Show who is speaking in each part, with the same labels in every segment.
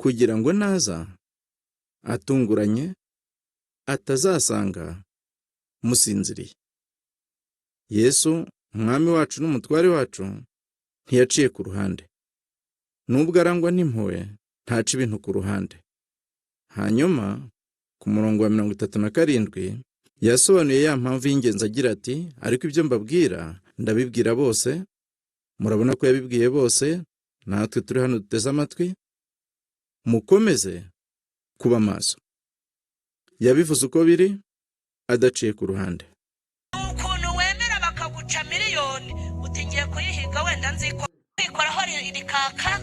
Speaker 1: kugira ngo naza atunguranye atazasanga musinziriye. Yesu umwami wacu n'umutware wacu ntiyaciye ku ruhande. Nubwo arangwa n'impuhwe ntaca ibintu ku ruhande. Hanyuma ku murongo wa 37 yasobanuye ya mpamvu y'ingenzi agira ati, ariko ibyo mbabwira ndabibwira bose. Murabona ko yabibwiye bose, natwe turi hano duteze amatwi. Mukomeze kuba maso. Yabivuze uko biri adaciye ku ruhande.
Speaker 2: Ukuntu wemera bakaguca miliyoni utingiye kuyihiga wenda nziko kwikoraho rikaka,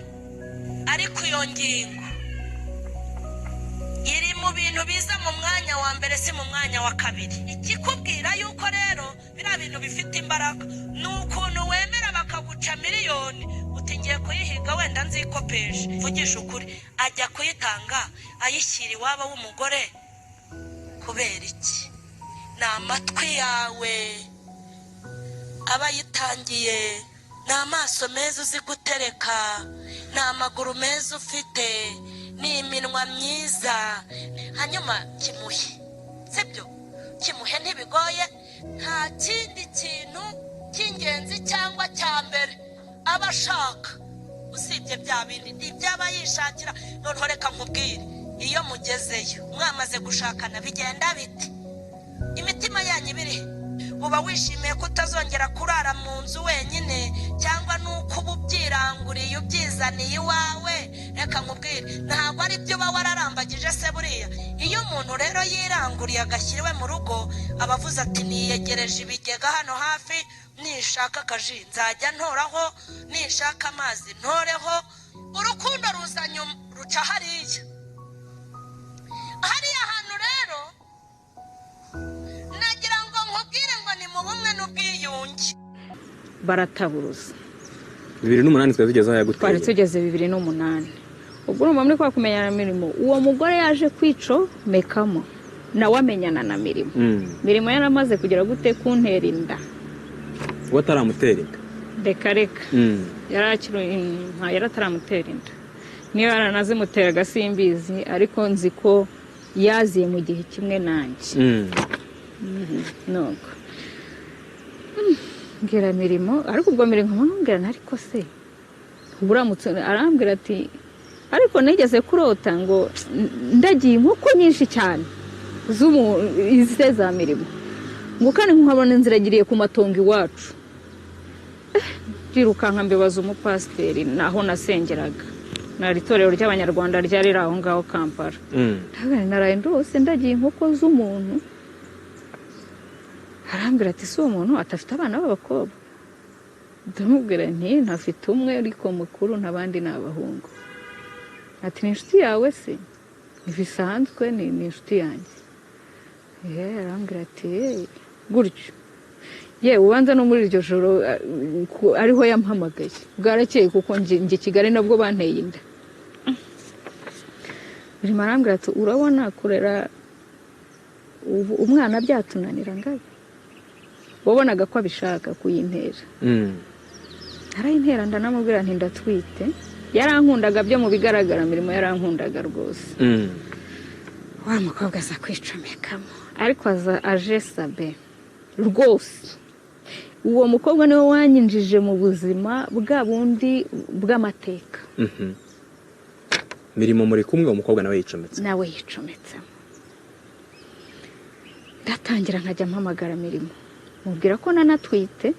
Speaker 2: ariko iyo ngingo iri mu bintu biza mu mwanya wa mbere si mu mwanya wa kabiri. Ikikubwira yuko rero bira bintu bifite imbaraga n'ukuntu wemera bakaguca miliyoni utingiye kuyihiga wenda nzikopesha. Vugisha ukuri, ajya kuyitanga ayishyira iwabo w'umugore kubera iki? Ni amatwi yawe aba yitangiye, ni amaso meza uzi gutereka, ni amaguru meza ufite, ni iminwa myiza. Hanyuma kimuhe, sibyo? Kimuhe ntibigoye. Nta kindi kintu cy'ingenzi cyangwa cya mbere aba ashaka usibye bya bindi n'ibyaba yishakira. Noneho reka nkubwire, iyo mugezeyo mwamaze gushakana bigenda biti? Imitima yanyu ibiri? Uba wishimiye ko utazongera kurara mu nzu wenyine, cyangwa nuko uba ubyiranguriye ubyizaniye iwawe? Reka nkubwire, ntabwo ari byo uba wararambagije se buriya. Iyo umuntu rero yiranguriye agashyiriwe mu rugo, abavuze ati niyegereje ibigega hano hafi, nishaka akaji nzajya ntoraho, nishaka amazi ntoreho. Urukundo ruzanye ruca hariya. Hariya hantu rero nagira ngo nkubwire ngo ni mu bumwe n'ubwiyunge.
Speaker 3: Barataburuza
Speaker 4: 2008 twari tugeze aho yaguteye.
Speaker 3: Twari tugeze 2008. Ubwo urumva muri kwa kumenyana Mirimo, uwo mugore yaje kwicomekamo nawe amenyana na Mirimo. Mirimo yaramaze kugira gute kuntera inda.
Speaker 4: Wataramutera inda?
Speaker 3: Reka yarataramutera inda. Niyo yaranazimutera gasimbizi, ariko nzi ko yaziye mu gihe kimwe nanjye. Nuko ngira Mirimo, ariko ubwo Mirimo nkamubwira ariko se uburamutse, arambwira ati ariko nigeze kurota ngo ndagiye inkoko nyinshi cyane ize za Mirimo, ngo kandi nkabona inziragiriye ku matongo iwacu. Ndirukanka mbibaza umupasiteri naho nasengeraga, nari itorero ry'Abanyarwanda ryari aho ngaho Kampala. Naraye ndose ndagiye inkoko z'umuntu. Arambwira ati si umuntu atafite abana b'abakobwa? Ndamubwira nti ntafite umwe ariko mukuru, n'abandi n'abahungu. Ati ni inshuti yawe se? Ibisanzwe ni inshuti yanjye. Arambwira ati gutyo. Ubanza no muri iryo joro ariho yampamagaye. Bwarakeye kuko nje Kigali nabwo banteye inda. Birimo arambwira ati urabona kurera umwana byatunanira ngabe. Wabonaga ko abishaka kuyintera. Arayintera ndanamubwira nti ndatwite. Yarankundaga byo mu bigaragara, Mirimo yarankundaga rwose. Wa mukobwa aza kwicomekamo, ariko aje sabe rwose. Uwo mukobwa niwe wanyinjije mu buzima bwa bundi bw'amateka.
Speaker 4: Mirimo muri kumwe, umukobwa nawe yicometse?
Speaker 3: Nawe yicometse. Ndatangira nkajya mpamagara Mirimo, mubwira ko nanatwite.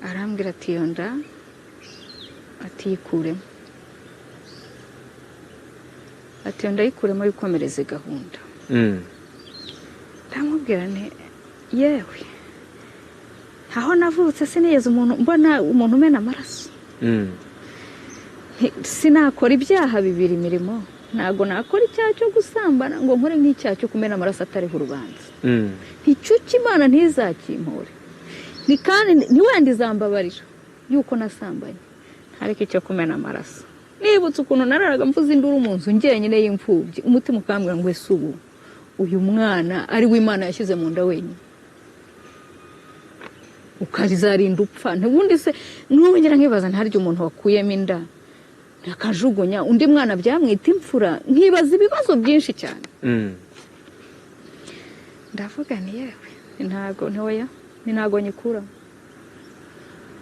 Speaker 3: Arambwira ati yonda ati yikuremo. Ati yonda yikuremo yikomereze gahunda. Ndamubwira nti yewe, aho navutse sinigeze mbona umuntu umena amaraso. Sinakora ibyaha bibiri Mirimo. Ntago nakora icyaha cyo gusambana ngo nkore nk'icyaha cyo kumena amaraso atariho urubanza. Icyo Imana ntizakimpore. Ni kandi ntiwandi zambabarira yuko nasambanye, ariko icyo kumena amaraso. Nibutse ukuntu nararaga mvuze induru mu nzu njyenyine y'imfubyi, umutima ukambwira ngo ese uyu mwana ari w'Imana yashyize mu nda wenyine, ukarizarinda upfa. Ntubundi se nongera nkibaza ntaryo umuntu wakuyemo inda akajugunya undi mwana byamwita imfura nkibaza ibibazo byinshi cyane ndavuga ni yewe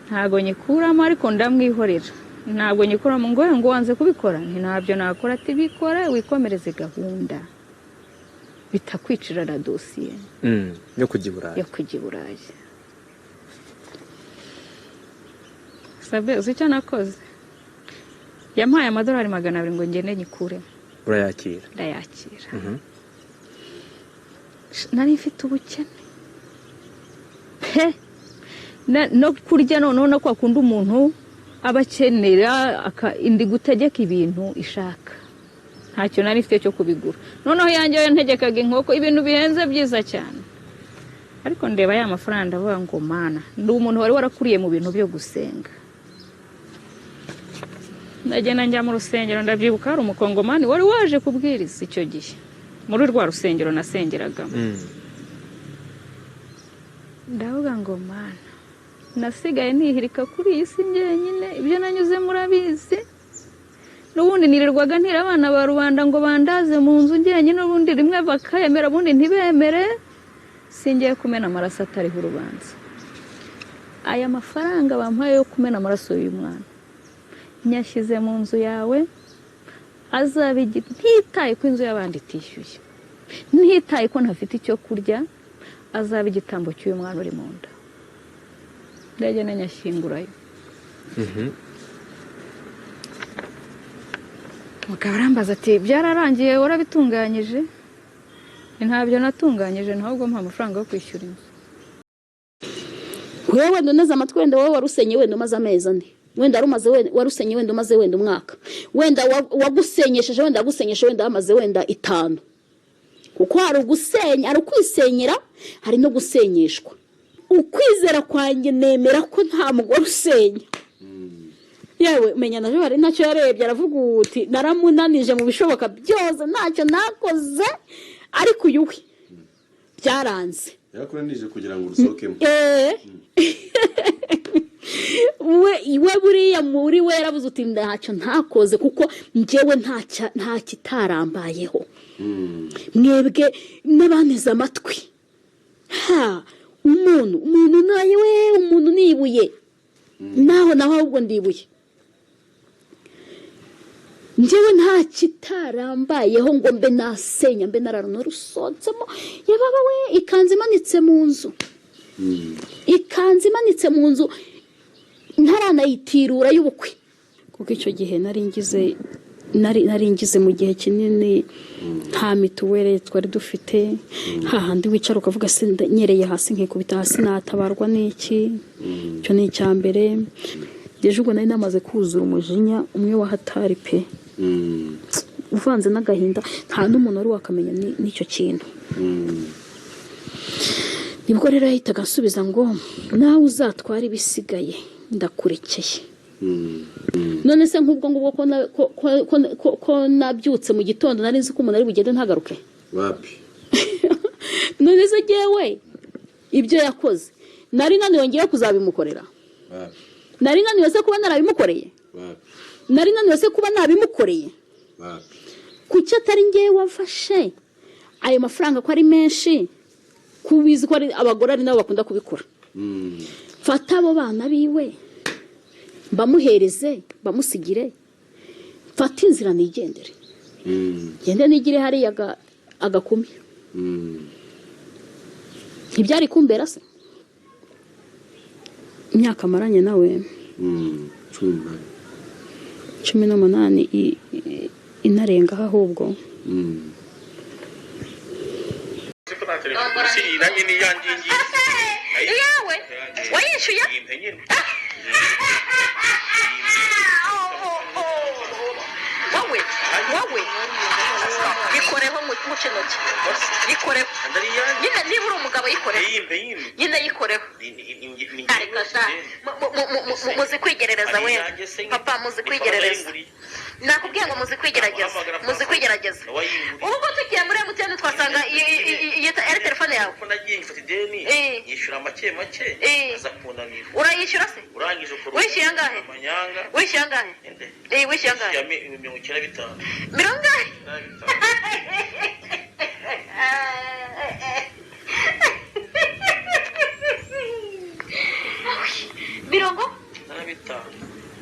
Speaker 3: ntago nyikuramo ariko ndamwihorera ntabwo nyikuramo ngo wanze kubikora ntabyo nakora ati bikore wikomereze gahunda bitakwicira na dosiye
Speaker 4: yo kujya i Burayi
Speaker 3: sabe uzi icyo nakoze yampaye amadolari 200 ngo ngende nyikuremo
Speaker 4: urayakira
Speaker 3: ndayakira nari mfite ubukene no kurya noneho kwa kundi umuntu abakenera indi gutegeka ibintu ishaka ntacyo nari mfite cyo kubigura noneho yanjye ntegekaga inkoko ibintu bihenze byiza cyane ariko ndeba ya mafaranga ndavuga ngo mana ndi umuntu wari warakuriye mu bintu byo gusenga ndagenda njya mu rusengero ndabyibuka hari umukongomani wari waje kubwiriza icyo gihe muri rwa rusengero nasengeragamo ndavuga ngo mana nasigaye nihirika kuri iyi si njyenyine ibyo nanyuze murabizi n'ubundi nirirwaga ntira abana ba rubanda ngo bandaze mu nzu njyenyine n'ubundi rimwe bakayemera ubundi ntibemere singiye kumena amaraso atariho urubanza aya mafaranga bampaye yo kumena amaraso y'uyu mwana nyashyize mu nzu yawe azabigi ntitaye ko inzu y'abandi itishyuye ntitaye ko ntafite icyo kurya azaba igitambo cy'uyu mwana uri mu nda ndagenda nyashyingurayo mugabo arambaza ati byararangiye warabitunganyije ntabyo natunganyije ntabwo mpa amafaranga yo kwishyura inzu
Speaker 5: wewe wenda unaze amatwi wenda wowe warusenye wenda umaze amezi ane wenda warusenye wenda umaze wenda umwaka wenda wagusenyesheje wenda yagusenyeshe wenda hamaze wenda 5 kuko hari ugusenya ari ukwisenyera hari no gusenyeshwa ukwizera kwanjye nemera ko nta mugore usenya yewe menya naje bari ntacyo yarebye aravuga uti naramunanije mu bishoboka byose ntacyo nakoze ariko uyuwe byaranze
Speaker 6: yakuranije kugira ngo urusokemo
Speaker 5: we buriya muri we yaravuze uti ntacyo ntakoze kuko njyewe nta kitarambayeho mwebwe n'abaniza amatwi umuntu naye we umuntu nibuye naho ahubwo ndibuye njyewe nta kitarambayeho ngo mbe nasenya mbe nararano rusotsemo yababa we ikanzu imanitse mu nzu ntaranayitirura y'ubukwe kuko icyo gihe nari ngize mu gihe kinini nta mituweli twari dufite hahandi wicara ukavuga se nyereye hasi nkikubita hasi natabarwa n'iki cyo ni icyambere deje ubwo nari namaze kuzura umujinya umwe wa hatari pe uvanze n'agahinda nta n'umuntu wari wakamenya n'icyo kintu nibwo rero yahitaga asubiza ngo nawe uzatwara ibisigaye ndakurekeye none se nk'ubwo ngubwo ko nabyutse mu gitondo nari nzi ko umuntu ari bugende ntagaruke
Speaker 6: wapi
Speaker 5: none se jyewe ibyo yakoze nari naniwe ngiye kuzabimukorera nari naniwe se kuba narabimukoreye nari naniwe se kuba nabimukoreye kuki atari ngiye wafashe ayo mafaranga ko ari menshi kubizi ko ari abagore ari nabo bakunda kubikora fata abo bana biwe bamuhereze bamusigire fata inzira nigendere gende nigire hari agakumi ntibyari kumbera se imyaka maranye nawe 18 inarenga ahubwo
Speaker 2: yawe wayishuye wowe bikoreho mu kinoki bikoreho nyine niba uri umugabo yikoreho nyine yikoreho ariko sa muzi kwigerereza we papa muzi kwigerereza nakubwiye ngo muzi kwigerageza ubwo tugiye muri MTN twasanga iyi telefone yawe
Speaker 7: nagiye ngifata ideni yishyura make aza kunanira.
Speaker 2: Urayishyura se?
Speaker 7: Urangije ukora.
Speaker 2: Wishyuye angahe?
Speaker 7: Amanyanga.
Speaker 2: Wishyuye angahe? Wishyuye angahe?
Speaker 7: 95.
Speaker 2: Mirongahe?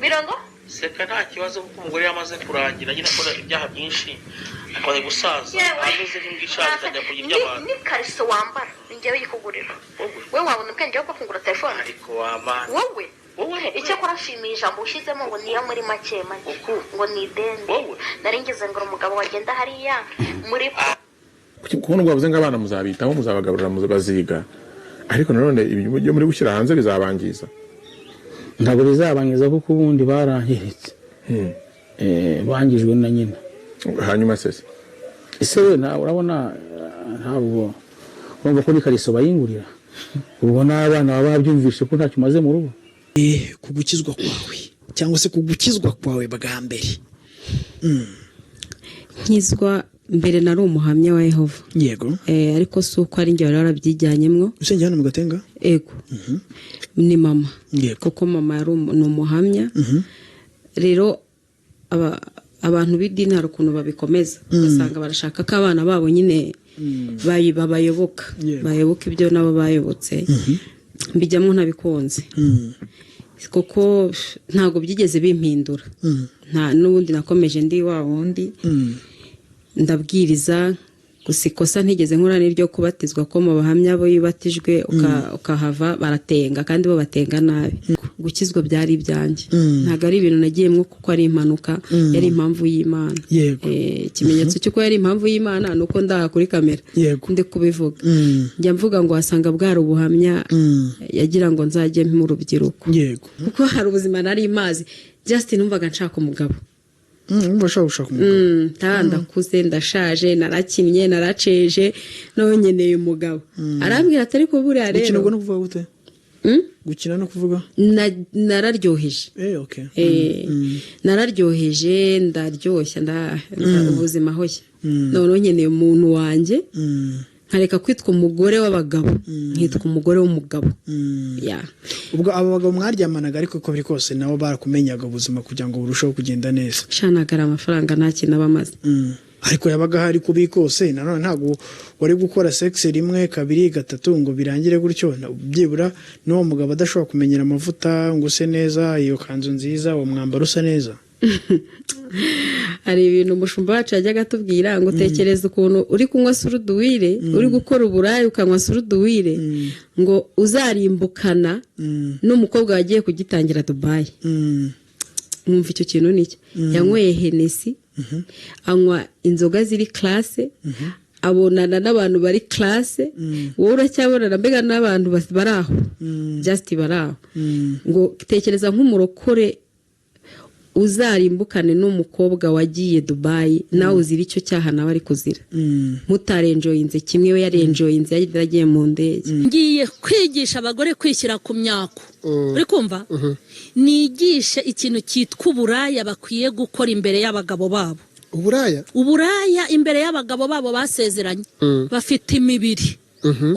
Speaker 2: Mirongo?
Speaker 7: Seka nta kibazo kuko umugore yamaze kurangira nyine akora ibyaha byinshi akwaye gusaza ameze nk'ishaje ajya kurya iby'abantu.
Speaker 2: Ni kariso wambara njyewe yikugurira. Wowe wabona ubwenge bwo kugura telefone?
Speaker 7: Ariko wamana.
Speaker 2: Wowe icyo korashimiye ijambo ushizemo ngo niyo muri make ngo ni ideni. Nari ngeze ngo umugabo wagenda hariya muri
Speaker 8: kubona ngo bavuze ngo abana muzabitaho muzabagaburira muzabaziga ariko nanone ibyo muri gushyira hanze bizabangiza.
Speaker 9: Ntabwo bizabangiza kuko ubundi barangiritse bangijwe na nyina.
Speaker 8: Hanyuma sese
Speaker 9: we urabona ntabwo urumva ko ni kariso bayingurira ubona abana baba babyumvishe ko ntacyo umaze mu rugo.
Speaker 10: Kugukizwa kwawe cyangwa se kugukizwa kwawe bwa mbere.
Speaker 11: Nkizwa mbere nari umuhamya wa Yehova.
Speaker 10: Yego.
Speaker 11: Ariko si uko ari njye warabyijyanyemo.
Speaker 10: Usenge hano mu Gatenga?
Speaker 11: Ego. Ni mama. Kuko mama yari umuhamya. Rero abantu b'idini hari ukuntu babikomeza ugasanga barashaka ko abana babo nyine bayoboka ibyo nabo bayobotse. Mbijyamo ntabikunze kuko ntago byigeze bimpindura. Nta n'ubundi nakomeje ndi wa wundi ndabwiriza gusa ikosa ntigeze nkora n'iryo kubatizwa ko mu bahamya bo yubatijwe ukahava baratenga kandi bo batenga nabi. Gukizwa byari ibyanjye ntago ari ibintu nagiyemo kuko ari impanuka yari impamvu y'Imana. Ikimenyetso cy'uko yari impamvu y'Imana nuko ndaha kuri kamera ndi kubivuga. Njya mvuga ngo wasanga bwari ubuhamya yagira ngo nzajye mu rubyiruko kuko hari ubuzima nari imazi just numvaga nshaka umugabo.
Speaker 10: Ushaka umugabo.
Speaker 11: Ndakuze ndashaje narakinnye naraceje nawe nkeneye umugabo. Arambwira ati ariko buriya rero
Speaker 10: gukina no kuvuga gute? Gukina no kuvuga
Speaker 11: nararyoheje. Nararyoheje ndaryoshya ubuzima hoye none nkeneye umuntu wanjye nkareka kwitwa umugore w'abagabo nkitwa umugore w'umugabo.
Speaker 10: Ubwo aba bagabo mwaryamanaga ariko ko biri kose nabo barakumenyaga ubuzima kugira ngo burusheho kugenda neza.
Speaker 11: Shanagara amafaranga nta kintu abamaze.
Speaker 10: Ariko yabaga hari kubi kose nanone ntago wari gukora sex rimwe kabiri gatatu ngo birangire gutyo byibura no mugabo adashobora kumenyera amavuta ngo use neza iyo kanzu nziza uwo mwambaro usa neza.
Speaker 11: Hari ibintu umushumba wacu yajyaga atubwira ngo tekereza ukuntu uri kunywa suruduwire uri gukora uburayi ukanywa suruduwire ngo uzarimbukana n'umukobwa wagiye kugitangira Dubai. Mwumva icyo kintu niki yanyweye Hennessy anywa inzoga ziri classe abonana n'abantu bari classe wowe uracyabonana mbega n'abantu baraho just baraho ngo tekereza nk'umurokore uzarimbukane n'umukobwa wagiye Dubai nawe uzira icyo cyaha nawe ari kuzira. Mutarenjoyinze kimwe we yarenjoyinze yagiye mu ndege.
Speaker 12: Ngiye kwigisha abagore kwishyira ku myako. Uri kumva? Nigishe ikintu cyitwa uburaya bakwiye gukora imbere y'abagabo babo. Uburaya imbere y'abagabo babo basezeranye bafite imibiri.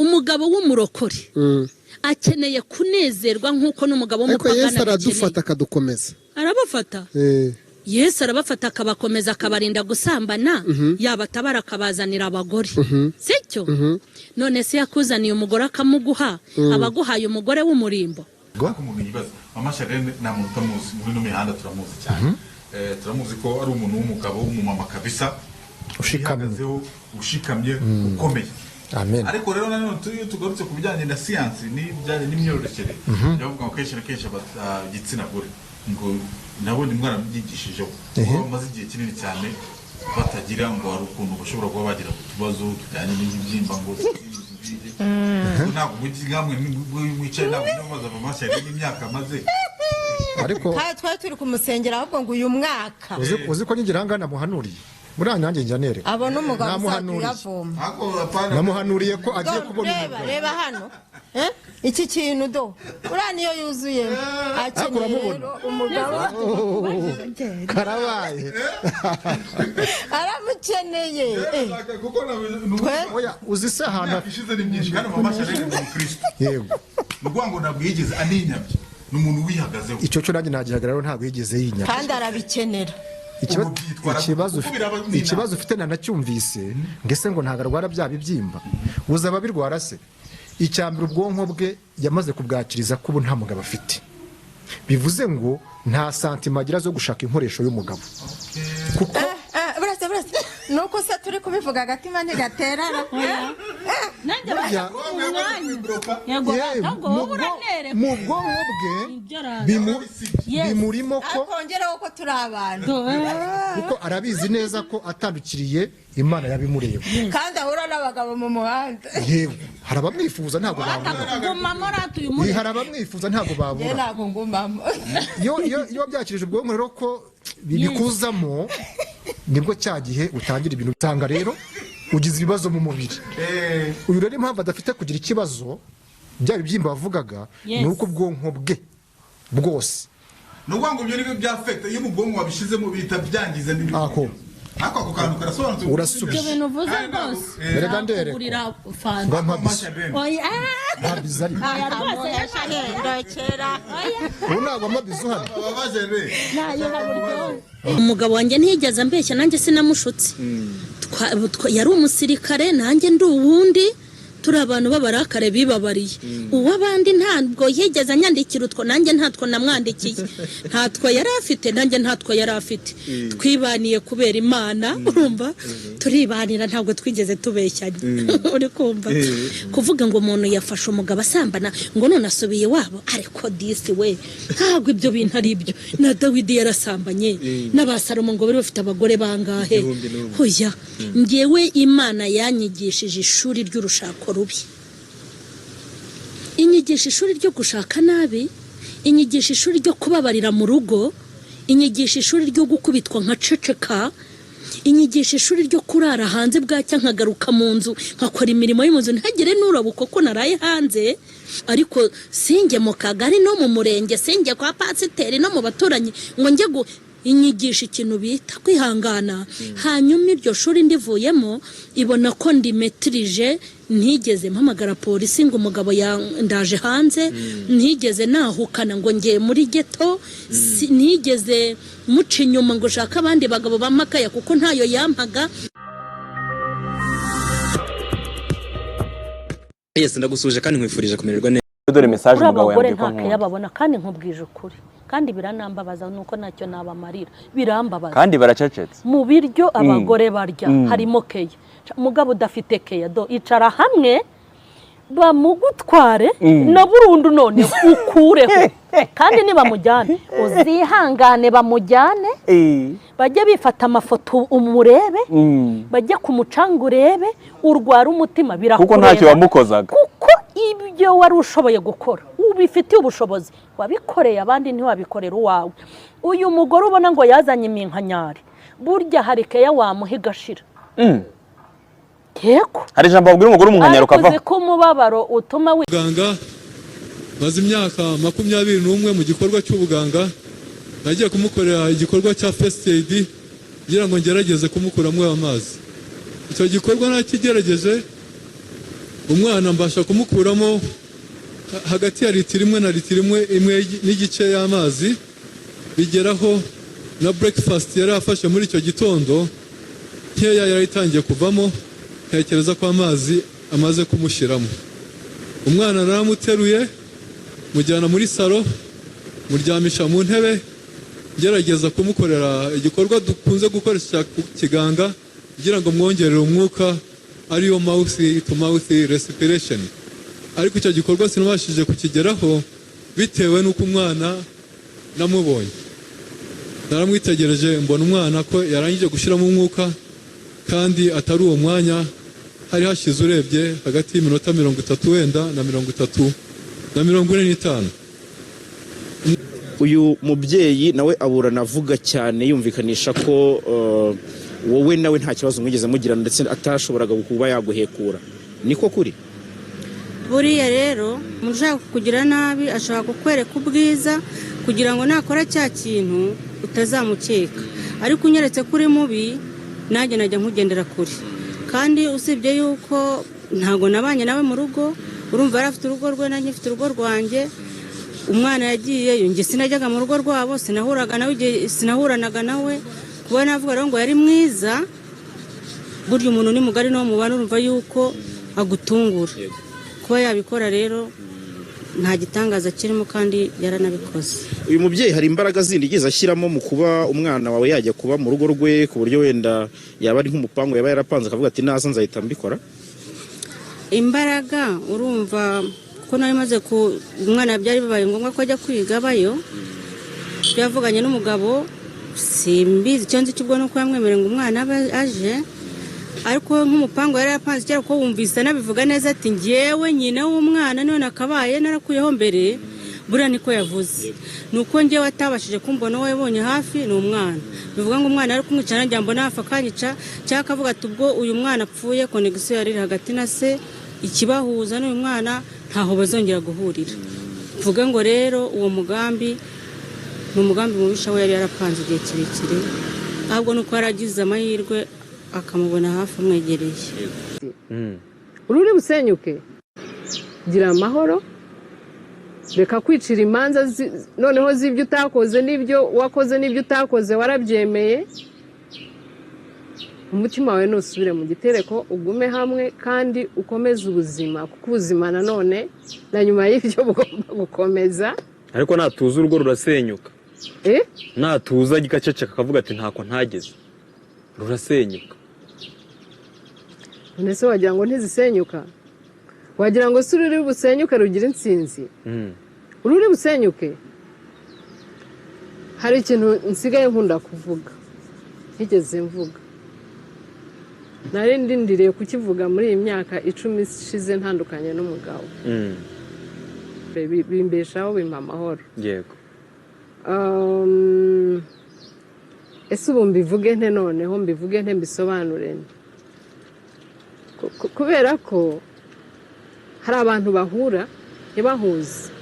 Speaker 12: Umugabo w'umurokore akeneye kunezerwa nkuko n'umugabo w'umupagana.
Speaker 13: Ariko Yesu aradufata akadukomeza.
Speaker 12: Arabafata. Yesu arabafata akabakomeza akabarinda gusambana yabatabara akabazanira abagore. Sicyo? None se yakuzaniye umugore akamuguha abaguhaye umugore w'umurimbo.
Speaker 14: Mama Charlene na muntu tamuzi muri no mihanda turamuzi cyane. Turamuzi ko ari umuntu w'umugabo w'umumama kabisa ushikamye ukomeye.
Speaker 13: Amen.
Speaker 14: Ariko rero nanone tugarutse ku bijyanye na science n'ibijyanye n'imyororokere yavuga ngo kenshi gitsina gore ngo nabone mwana byigishije ko maze igihe kinini cyane batagira ngo hari ukuntu bashobora kuba bagira utubazo tujyanye n'ibyimba ngo ntabwo mugi ngamwe mwicaye ntabwo n'amaze amashyi n'imyaka maze
Speaker 13: ariko
Speaker 15: twari turi kumusengera ahubwo ngo uyu mwaka
Speaker 13: uzi ko nyigirangana muhanuriye muri anyange njyanere
Speaker 15: abona umugabo uzavoma
Speaker 13: namuhanuriye ko agiye kubona
Speaker 15: reba hano iki kintu do uriya niyo yuzuyemo akeneye rero umugabo
Speaker 13: karabaye
Speaker 15: aramukeneye
Speaker 13: oya uzi se ahantu
Speaker 14: ishize ni byinshi kandi mama Charles ni umukristo
Speaker 13: yego
Speaker 14: nukuvuga ngo ntabwo yigeze aninyabye ni umuntu wihagazeho
Speaker 13: icyo cyo nanjye nagihagararo ntabwo yigeze yinyabye
Speaker 15: kandi arabikenera
Speaker 13: ikibazo ufite nanacyumvise ngese ngo ntabwo arwara bya bibyimba uzaba birwara se icyambere ubwonko bwe yamaze kubwakiriza ko ubu nta mugabo afite bivuze ngo nta santima agira zo gushaka inkoresho y'umugabo kuko
Speaker 15: burase nuko se turi kubivuga agatima ntigaterana
Speaker 12: nanjye
Speaker 13: mu bwonko bwe bimurimo ko
Speaker 15: akongeraho ko turi abantu
Speaker 13: kuko arabizi neza ko atandukiriye Imana yabimureba
Speaker 15: kandi ahura n'abagabo mu muhanda
Speaker 13: yewe harabamwifuza ntabwo babura harabamwifuza ntabwo babura
Speaker 15: ntabwo ngumamo
Speaker 13: iyo byakirije ubwonko rero ko bibikuzamo nibwo cya gihe utangira ibintu utanga rero ugize ibibazo mu mubiri uyu rero impamvu adafite kugira ikibazo bya bibyimba bavugaga ni uko ubwonko bwe bwose
Speaker 14: ni ukuvuga ngo ibyo ni byo byafekita iyo mu bwonko wabishizemo bihita byangiza n'ibindi ako kantu karasobanutse
Speaker 13: urasubije
Speaker 12: ibyo bintu uvuze rwose
Speaker 13: erega ndereko
Speaker 12: kugurira fanta
Speaker 13: oya ntabizi ari
Speaker 12: rwose yashahindokera
Speaker 13: ubu ntabwo amabizi uhari
Speaker 12: umugabo wanjye ntiyigeze ambeshya nanjye sinamushutse yari umusirikare nanjye ndi uwundi turi abantu b'abarakare bibabariye uw'abandi ntabwo yigeze anyandikira utwo nanjye ntatwo namwandikiye ntatwo yari afite nanjye ntatwo yari afite twibaniye kubera Imana urumva turibanira ntabwo twigeze tubeshyanye uri kumva kuvuga ngo umuntu yafashe umugabo asambana ngo none asubiye wabo ariko disi we ntabwo ibyo bintu ari byo na Dawidi yarasambanye n'abasalomo ngo bari bafite abagore bangahe hoya ngewe Imana yanyigishije ishuri ry'urushako rubi inyigisha ishuri ryo gushaka nabi inyigisha ishuri ryo kubabarira mu rugo inyigisha ishuri ryo gukubitwa nka ceceka inyigisha ishuri ryo kurara hanze bwacya nkagaruka mu nzu nkakora imirimo yo mu nzu ntagire n'urabuko ko naraye hanze ariko singe mu kagari no mu murenge singe kwa pasiteri no mu baturanyi ngo njye inyigisha ikintu bita kwihangana hanyuma iryo shuri ndivuyemo ibona ko ndimetrije ntigeze mpamagara polisi ngo umugabo yandaje hanze ntigeze nahukana ngo ngiye muri geto ntigeze muca inyuma ngo shaka abandi bagabo bamakaya kuko ntayo yampaga.
Speaker 4: Yes, ndagusuje kandi nkwifurije kumererwa neza. Dore message umugabo yambwiye ko
Speaker 12: nta yababona kandi nkubwije ukuri kandi biranambabaza nuko nacyo nabamarira birambabaza
Speaker 4: kandi baracecetse
Speaker 12: mu biryo abagore barya harimo keya umugabo udafite keya do icara hamwe bamugutware na burundu none ukureho kandi nibamujyane uzihangane bamujyane bajye bifata amafoto umurebe bajye ku mucanga urebe urwara umutima birakureba
Speaker 4: kuko ntacyo wamukozaga
Speaker 12: kuko ibyo wari ushoboye gukora ubifitiye ubushobozi wabikoreye abandi ntiwabikorera uwawe uyu mugore ubona ngo yazanye iminkanyari burya hari keya wamuhigashira yego
Speaker 4: hari ijambo babwira umugore umunkanyari ukavaho
Speaker 12: ariko ko umubabaro utuma
Speaker 16: muganga maze imyaka 21 mu gikorwa cy'ubuganga nagiye kumukorera igikorwa cya first aid kugira ngo ngerageze kumukuramo amazi icyo gikorwa nakigerageje umwana mbasha kumukuramo hagati ya litiro imwe na litiro imwe n'igice y'amazi bigeraho na breakfast yari afashe muri icyo gitondo nkeya yari itangiye kuvamo ntekereza ko amazi amaze kumushyiramo umwana naramuteruye mujyana muri salo muryamisha mu ntebe gerageza kumukorera igikorwa dukunze gukoresha kiganga kugira ngo mwongerere umwuka ariyo mouth to mouth respiration ariko icyo gikorwa sinabashije kukigeraho bitewe n'uko umwana namubonye naramwitegereje mbona umwana ko yarangije gushyiramo umwuka kandi atari uwo mwanya hari hashize urebye hagati y'iminota 30 wenda na 45
Speaker 17: uyu mubyeyi nawe aburana avuga cyane yumvikanisha ko wowe nawe nta kibazo mwigeze mugirana ndetse atashoboraga kuba yaguhekura niko kuri
Speaker 15: buriya rero umuntu ushaka kukugira nabi ashobora kukwereka ubwiza kugira ngo nakora cya kintu utazamukeka, ariko unyeretse kuri mubi nanjye najya nkugendera kure. Kandi usibye yuko ntago nabanye nawe mu rugo, urumva yari afite urugo rwe nanjye mfite urugo rwanjye, umwana yagiyeyo njye sinajyaga mu rugo rwabo, sinahuranaga nawe, kuba navuga rero ngo yari mwiza. Burya umuntu ni mugari no mubana urumva yuko agutungura, kuba yabikora rero nta gitangaza kirimo kandi yaranabikoze.
Speaker 17: Uyu mubyeyi hari imbaraga zindi igeze ashyiramo mu kuba umwana wawe yajya kuba mu rugo rwe, ku buryo wenda yaba ari nk'umupango yaba yarapanze akavuga ati naza nzahita mbikora?
Speaker 15: Imbaraga urumva ko nari maze ku umwana byari bibaye ngombwa ko ajya kwiga bayo, byavuganye n'umugabo, simbizi icyo nzi cy'ubwo nuko yamwemerera ngo umwana aje, ariko nk'umupango yari yapanze cyera ko wumvise nabivuga neza ati ngewe nyina w'umwana niwe nakabaye narakuyeho mbere. Buriya niko yavuze, nuko ngewe atabashije kumbona uwo yabonye hafi ni umwana, bivuga ngo umwana ari kumwica nanjye mbona hafi akanyica, cyangwa akavuga ati ubwo uyu mwana apfuye konegisiyo yari hagati na se, ikibahuza n'uyu mwana ntaho bazongera guhurira. Mvuga ngo rero uwo mugambi ni umugambi mubisha we yari yarapanze igihe kirekire, ahubwo nuko yaragize amahirwe akamubona hafi amwegereye.
Speaker 18: Ururi busenyuke, gira amahoro, reka kwicira imanza noneho z'ibyo utakoze n'ibyo wakoze n'ibyo utakoze warabyemeye. Umutima wawe nusubire mu gitereko, ugume hamwe kandi ukomeze ubuzima, kuko ubuzima nanone na nyuma y'ibyo bugomba gukomeza.
Speaker 4: Ariko natuza urugo rurasenyuka. Natuza gikaceceka akavuga ati ntako ntageze, rurasenyuka.
Speaker 18: None se wagira ngo ntizisenyuka? Wagira ngo si ururi busenyuke rugira insinzi? Ururi busenyuke, hari ikintu nsigaye nkunda kuvuga ntigeze mvuga, nari ndindiriye kukivuga muri iyi myaka 10 ishize ntandukanye n'umugabo. Bimbeshaho bimpa amahoro.
Speaker 4: Yego.
Speaker 18: Ese ubu mbivuge nte noneho mbivuge nte mbisobanure nte? Kubera ko hari abantu bahura ntibahuze.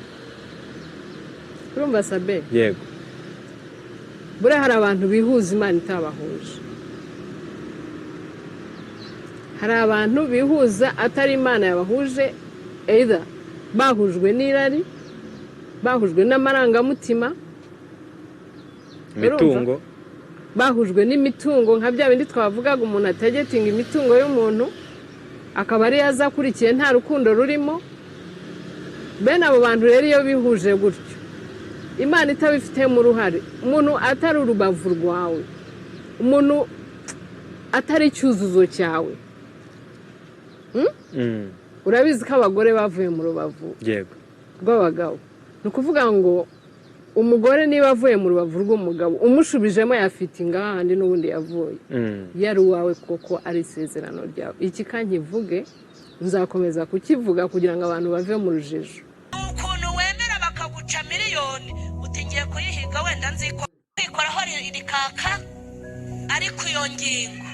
Speaker 18: Urumva Sabe?
Speaker 4: Yego.
Speaker 18: Buriya hari abantu bihuza Imana itabahuje. Hari abantu bihuza atari Imana yabahuje, either bahujwe n'irari, bahujwe n'amarangamutima,
Speaker 4: imitungo,
Speaker 18: bahujwe n'imitungo nka bya bindi twavugaga umuntu atagetinga imitungo y'umuntu akaba ari yazakurikiye nta rukundo rurimo. Bene abo bantu rero iyo bihuje gutyo, Imana itabifitemo uruhare, umuntu atari urubavu rwawe, umuntu atari icyuzuzo cyawe. Urabizi ko abagore bavuye mu rubavu rw'abagabo. Ni ukuvuga ngo umugore niba avuye mu rubavu rw'umugabo umushubijemo yafite ingahandi n'ubundi yavuye, yari uwawe koko ari isezerano ryawe. Iki kankivuge nzakomeza kukivuga kugira ngo abantu bave mu rujijo.
Speaker 2: Ukuntu wemera bakaguca miliyoni utingiye kuyihiga wenda nziko kwikoraho rikaka, ariko iyo ngingo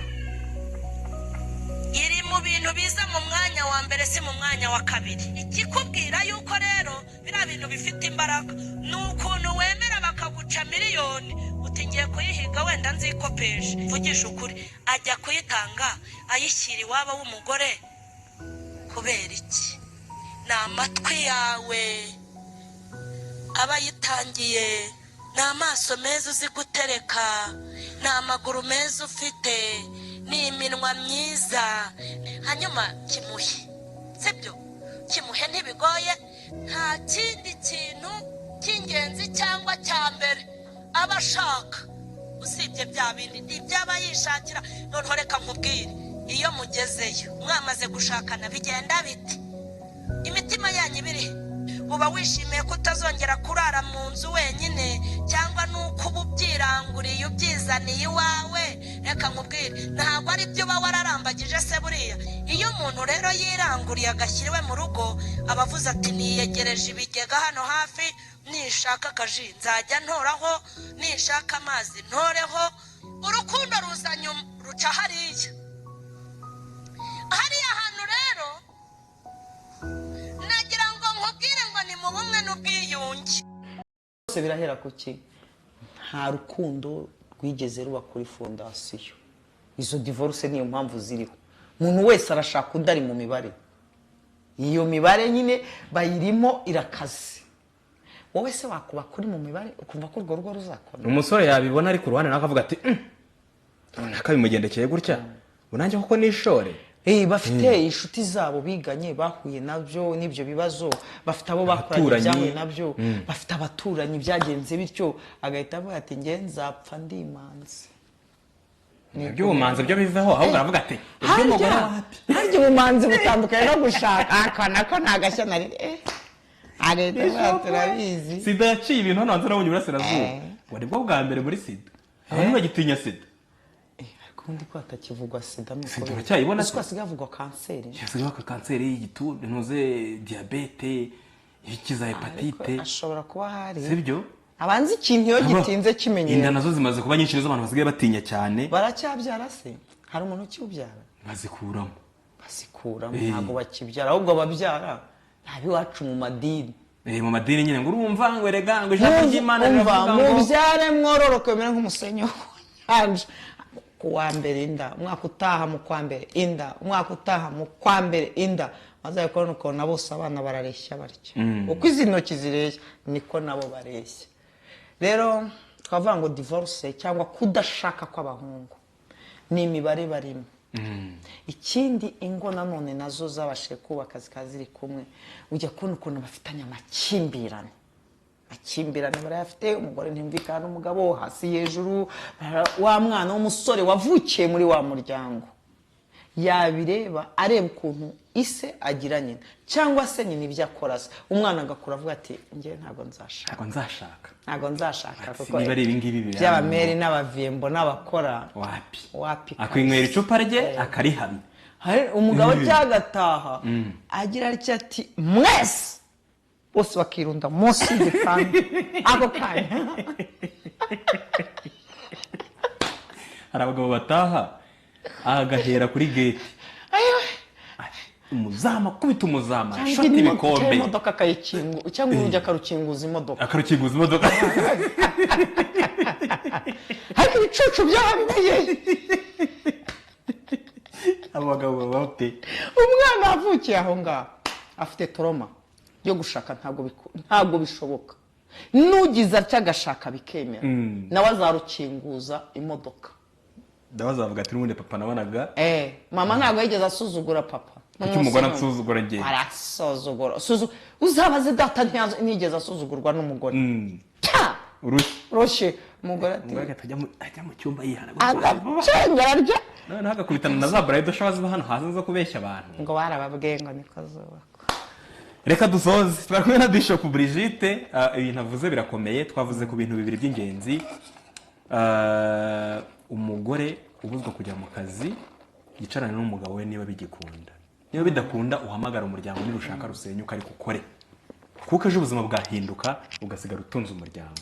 Speaker 2: iri mu bintu biza mu mwanya wa mbere si mu mwanya wa kabiri. Ikikubwira yuko rero biriya bintu bifite imbaraga ni ukuntu wemera bakaguca miliyoni utingiye kuyihiga wenda nzikopeshe. Vugisha ukuri, ajya kuyitanga ayishyira iwabo w'umugore kubera iki? Ni amatwi yawe aba yitangiye, ni amaso meza uzi gutereka, ni amaguru meza ufite, ni iminwa myiza. Hanyuma kimuhe, sibyo? Kimuhe ntibigoye, nta kindi kintu cy'ingenzi cyangwa cya mbere aba ashaka usibye bya bindi ntibyaba yishakira. Noneho reka nkubwire, iyo mugezeyo mwamaze gushakana bigenda biti? Imitima yanyu ibiri, uba wishimiye ko utazongera kurara mu nzu wenyine, cyangwa nuko uba ubyiranguriye ubyizaniye iwawe? Reka nkubwire, ntabwo ari byo uba wararambagije se buriya. Iyo umuntu rero yiranguriye agashyiriwe mu rugo, aba avuze ati niyegereje ibigega hano hafi, nishaka akaji nzajya ntoraho, nishaka amazi ntoreho. Urukundo ruza nyuma, ruca hariya hantu rero
Speaker 19: birahera ku ki nta rukundo rwigeze ruba kuri fondasiyo izo divorce niyo mpamvu ziriho umuntu wese arashaka undi ari mu mibare iyo mibare nyine bayirimo irakaze wowe se wakuba kuri mu mibare ukumva ko urwo rugo ruzakora
Speaker 20: umusore yabibona ari ku ruhande nawe akavuga ati runaka bimugendekeye gutya unanjye koko nishore
Speaker 19: bafite inshuti zabo biganye bahuye nabyo n'ibyo bibazo bafite abo bakoranye byahuye nabyo bafite abaturanyi byagenze bityo agahita avuga ati nge nzapfa ndimanze
Speaker 20: iby'ubumanzi byo biveho ahubwo aravuga ati
Speaker 19: iby'umugore wapi harya ubumanzi butandukanye no gushaka akana ko ntagashya nari areta turabizi
Speaker 20: sida yaciye ibintu hano hanze nabonye Iburasirazuba ngo nibwo bwa mbere muri sida abantu bagitinya sida
Speaker 19: kundi ko atakivugwa sida nuko
Speaker 20: sida uracyayibona
Speaker 19: ko asigaye avugwa kanseri
Speaker 20: yasigaye kanseri y'igituntu ntuze diabete ikiza hepatite
Speaker 19: ashobora kuba hari
Speaker 20: sibyo
Speaker 19: abanzi ikintu iyo gitinze kimenyera
Speaker 20: inda nazo zimaze kuba nyinshi nizo abantu basigaye batinya cyane
Speaker 19: baracyabyara se hari umuntu ukibyara
Speaker 20: bazikuramo
Speaker 19: ntabwo bakibyara ahubwo babyara ntabi wacu mu madini
Speaker 20: mu madini nyine ngo urumva ngo erega ngo ijambo ry'Imana
Speaker 19: riravuga ngo mubyare mwororoke mera nk'umusenyo anje kuwa mbere inda umwaka utaha mu kwa mbere inda umwaka utaha mu kwa mbere inda maze ko nuko bose abana barareshya barya uko izi ntoki zireshya niko nabo bareshya rero twavuga ngo divorce cyangwa kudashaka kw'abahungu ni imibare barimo ikindi ingo nanone nazo zabashe kubaka zikaziri kumwe ujya kubona ukuntu bafitanye amakimbirane barayafite umugore ntimvikana n'umugabo hasi hejuru wa mwana w'umusore wavukiye muri wa muryango yabireba areba ukuntu ise agira nyina cyangwa se nyina ibyo akora se umwana agakura avuga ati njye ntabwo nzashaka kuko by'abameri n'abavimbo n'abakora wapi
Speaker 20: akwinywera icupa rye akarihamya
Speaker 19: umugabo cyagataha agira ati mwese bose bakirunda munsi y'igitanda ako kanya
Speaker 20: hari abagabo bataha agahera kuri gate umuzama kubita umuzama shoti ibikombe
Speaker 19: imodoka akayikingu cyangwa urujya akarukinguza imodoka ariko ibicucu byabimenye
Speaker 20: abagabo babape
Speaker 19: umwana avukiye aho ngaho afite toroma yo gushaka ntabwo bishoboka nugize atya agashaka bikemera nawe azarukinguza imodoka
Speaker 20: ndawe azavuga ati n'ubundi papa nabonaga
Speaker 19: mama ntabwo yigeze asuzugura papa
Speaker 20: kuki umugore asuzugura nge
Speaker 19: arasuzugura uzabaze data ntiyigeze asuzugurwa n'umugore urushye umugore
Speaker 20: ajya mu cyumba yihana
Speaker 19: agacengera rya
Speaker 20: noneho agakubitana na za burayidi showa ziba hano hanze zo kubeshya abantu
Speaker 19: ngo barababwiye ngo niko zubakwa
Speaker 20: reka dusoze twari kumwe na Bishop Brigitte ibintu avuze birakomeye twavuze ku bintu bibiri by'ingenzi umugore ubuzwa kujya mu kazi yicarana n'umugabo we niba bigikunda niba bidakunda uhamagara umuryango nirushaka rusenyuka ariko ukore kuko ejo ubuzima bwahinduka ugasigara utunze umuryango